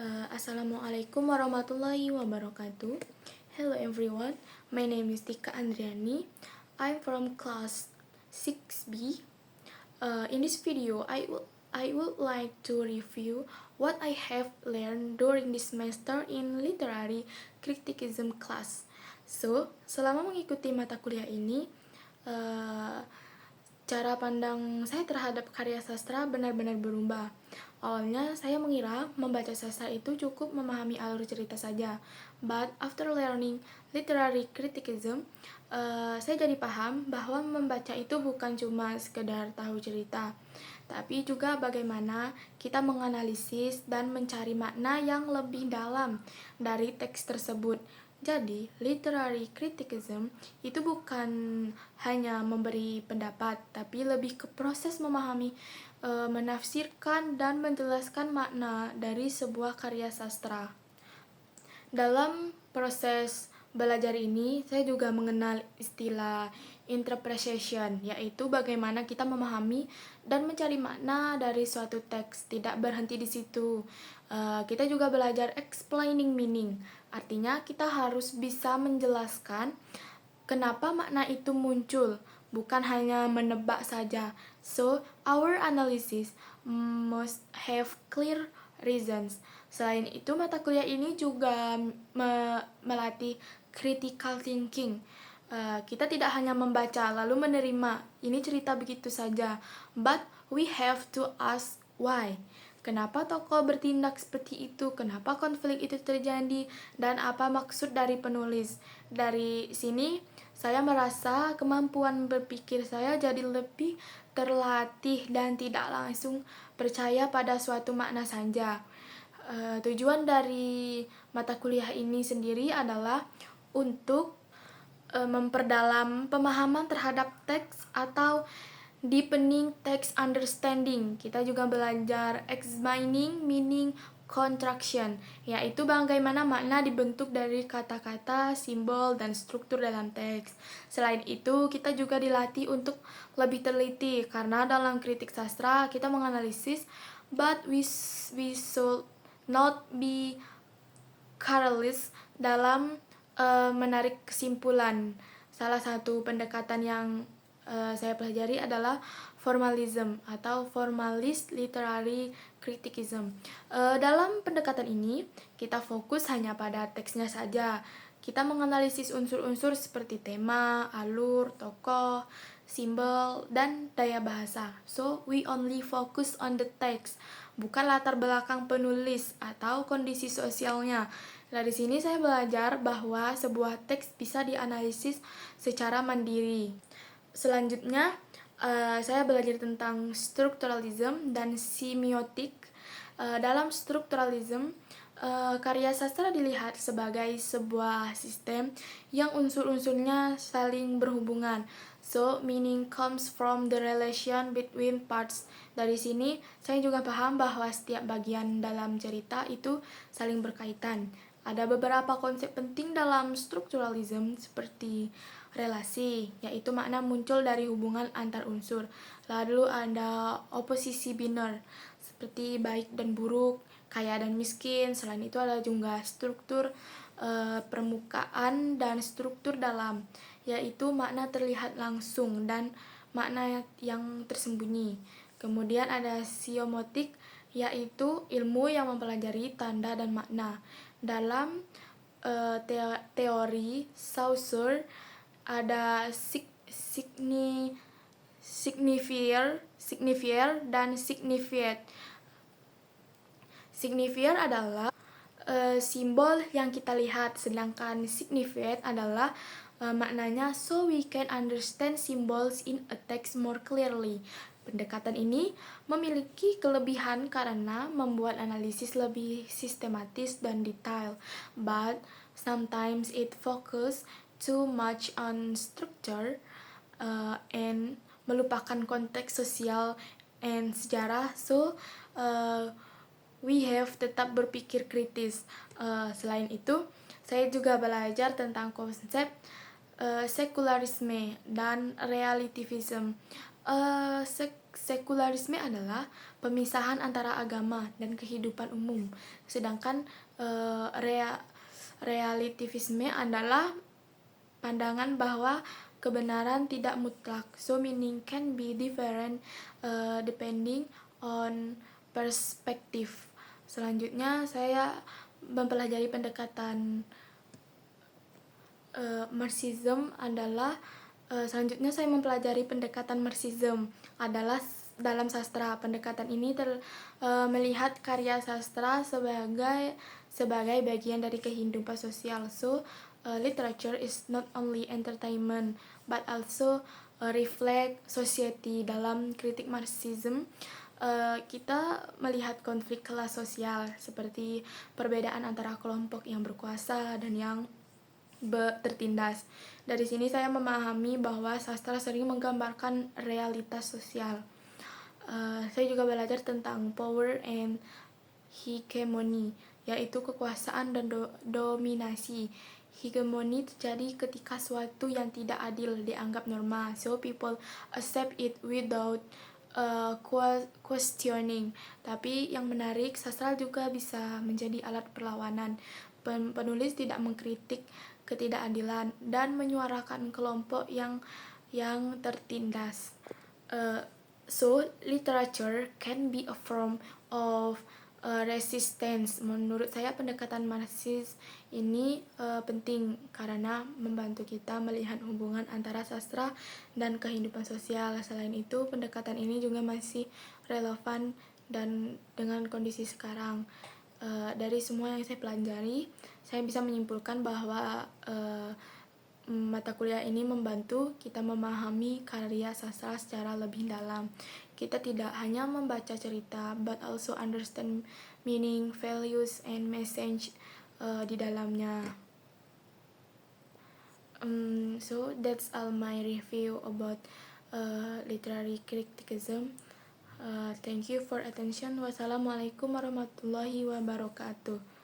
Assalamualaikum warahmatullahi wabarakatuh. Hello everyone, my name is Tika Andriani. I'm from class 6B. In this video, I would like to review what I have learned during this semester in literary criticism class. So, selama mengikuti mata kuliah ini, cara pandang saya terhadap karya sastra benar-benar berubah. Awalnya saya mengira membaca sastra itu cukup memahami alur cerita saja. But after learning literary criticism, saya jadi paham bahwa membaca itu bukan cuma sekedar tahu cerita, tapi juga bagaimana kita menganalisis dan mencari makna yang lebih dalam dari teks tersebut. Jadi, literary criticism itu bukan hanya memberi pendapat, tapi lebih ke proses memahami, menafsirkan, dan menjelaskan makna dari sebuah karya sastra. Dalam proses belajar ini, saya juga mengenal istilah interpretation, yaitu bagaimana kita memahami dan mencari makna dari suatu teks, tidak berhenti di situ. Kita juga belajar explaining meaning, artinya kita harus bisa menjelaskan kenapa makna itu muncul, bukan hanya menebak saja. So, our analysis must have clear reasons. Selain itu, mata kuliah ini juga melatih critical thinking. Kita tidak hanya membaca lalu menerima ini cerita begitu saja, but we have to ask why. Kenapa tokoh bertindak seperti itu? Kenapa konflik itu terjadi? Dan apa maksud dari penulis? Dari sini, saya merasa kemampuan berpikir saya jadi lebih terlatih dan tidak langsung percaya pada suatu makna saja. Tujuan dari mata kuliah ini sendiri adalah untuk memperdalam pemahaman terhadap teks atau deepening text understanding. Kita juga belajar explaining meaning contraction, yaitu bagaimana makna dibentuk dari kata-kata, simbol, dan struktur dalam teks. Selain itu, kita juga dilatih untuk lebih teliti, karena dalam kritik sastra kita menganalisis, but we should not be careless dalam menarik kesimpulan. Salah satu pendekatan yang saya pelajari adalah formalism atau formalist literary criticism. Dalam pendekatan ini, kita fokus hanya pada teksnya saja. Kita menganalisis unsur-unsur seperti tema, alur, tokoh, simbol, dan daya bahasa. So, we only focus on the text, bukan latar belakang penulis atau kondisi sosialnya. Dari sini saya belajar bahwa sebuah teks bisa dianalisis secara mandiri. Selanjutnya, saya belajar tentang strukturalism dan semiotik. Dalam strukturalism, karya sastra dilihat sebagai sebuah sistem yang unsur-unsurnya saling berhubungan. So, meaning comes from the relation between parts. Dari sini, saya juga paham bahwa setiap bagian dalam cerita itu saling berkaitan. Ada beberapa konsep penting dalam strukturalism seperti relasi, yaitu makna muncul dari hubungan antar unsur. Lalu ada oposisi biner, seperti baik dan buruk, kaya dan miskin. Selain itu ada juga struktur permukaan dan struktur dalam, yaitu makna terlihat langsung dan makna yang tersembunyi. Kemudian ada semiotik, yaitu ilmu yang mempelajari tanda dan makna. Dalam teori Saussure ada signifier dan signified. Signifier adalah simbol yang kita lihat, sedangkan signified adalah maknanya so we can understand symbols in a text more clearly. Pendekatan ini memiliki kelebihan karena membuat analisis lebih sistematis dan detail, but sometimes it focus too much on structure and melupakan konteks sosial and sejarah. So we have tetap berpikir kritis. Selain itu, saya juga belajar tentang konsep sekularisme dan relativism. sekularisme adalah pemisahan antara agama dan kehidupan umum, sedangkan relativisme adalah pandangan bahwa kebenaran tidak mutlak. So meaning can be different depending on perspective. Selanjutnya saya mempelajari pendekatan Marxism adalah selanjutnya saya mempelajari pendekatan Marxism adalah dalam sastra. Pendekatan ini melihat karya sastra sebagai bagian dari kehidupan sosial. So literature is not only entertainment but also reflect society. Dalam kritik Marxism kita melihat konflik kelas sosial seperti perbedaan antara kelompok yang berkuasa dan yang tertindas. Dari sini saya memahami bahwa sastra sering menggambarkan realitas sosial. Saya juga belajar tentang power and hegemony, yaitu kekuasaan dan dominasi. Hegemony terjadi ketika suatu yang tidak adil dianggap normal, so people accept it without questioning. Tapi yang menarik, sastra juga bisa menjadi alat perlawanan. Penulis tidak mengkritik ketidakadilan dan menyuarakan kelompok yang tertindas. So literature can be a form of resistance. Menurut saya pendekatan Marxis ini penting karena membantu kita melihat hubungan antara sastra dan kehidupan sosial. Selain itu, pendekatan ini juga masih relevan dan dengan kondisi sekarang. Dari semua yang saya pelajari, saya bisa menyimpulkan bahwa mata kuliah ini membantu kita memahami karya sastra secara lebih dalam. Kita tidak hanya membaca cerita, but also understand meaning, values, and message di dalamnya. So that's all my review about literary criticism. Thank you for attention. Wassalamualaikum warahmatullahi wabarakatuh.